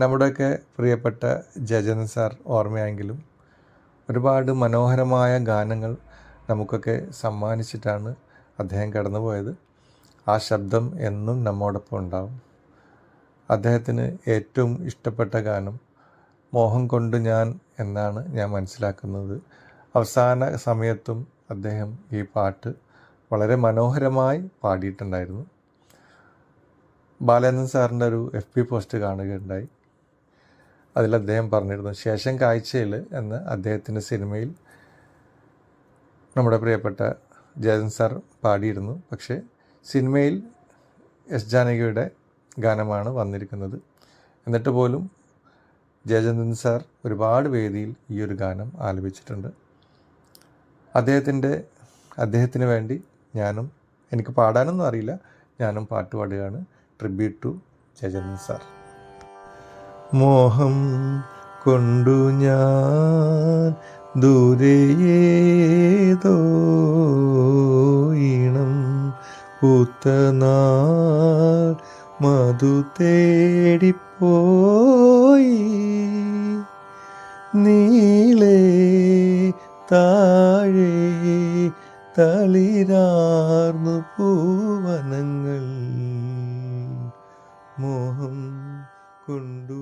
നമ്മുടെയൊക്കെ പ്രിയപ്പെട്ട ജയചന്ദ്രൻ സാർ ഓർമ്മയായെങ്കിലും ഒരുപാട് മനോഹരമായ ഗാനങ്ങൾ നമുക്കൊക്കെ സമ്മാനിച്ചിട്ടാണ് അദ്ദേഹം കടന്നുപോയത്. ആ ശബ്ദം എന്നും നമ്മോടൊപ്പം ഉണ്ടാവും. അദ്ദേഹത്തിന് ഏറ്റവും ഇഷ്ടപ്പെട്ട ഗാനം മോഹം കൊണ്ട് ഞാൻ എന്നാണ് ഞാൻ മനസ്സിലാക്കുന്നത്. അവസാന സമയത്തും അദ്ദേഹം ഈ പാട്ട് വളരെ മനോഹരമായി പാടിയിട്ടുണ്ടായിരുന്നു. ബാലേന്ദ്രൻ സാറിൻ്റെ ഒരു FB പോസ്റ്റ് കാണുകയുണ്ടായി. അതിൽ അദ്ദേഹം പറഞ്ഞിരുന്നു, ശേഷം കാഴ്ചയിൽ എന്ന അദ്ദേഹത്തിൻ്റെ സിനിമയിൽ നമ്മുടെ പ്രിയപ്പെട്ട ജയചന്ദ്രൻ സാർ പാടിയിരുന്നു. പക്ഷേ സിനിമയിൽ എസ് ജാനകിയുടെ ഗാനമാണ് വന്നിരിക്കുന്നത്. എന്നിട്ട് പോലും ജയചന്ദ്രൻ സാർ ഒരുപാട് വേദിയിൽ ഈ ഒരു ഗാനം ആലപിച്ചിട്ടുണ്ട്. അദ്ദേഹത്തിന് വേണ്ടി ഞാനും, എനിക്ക് പാടാനൊന്നും അറിയില്ല, ഞാനും പാട്ട് പാടുകയാണ്. Tribute to Jayachandran sir. മോഹം കൊണ്ടു ഞാൻ ദൂരേതോ ഈണം പൂത്തനാൾ മധു തേടിപ്പോയി നീളേ താഴെ തളിരാർന്നു പൂവനങ്ങൾ മോഹം കൊണ്ടു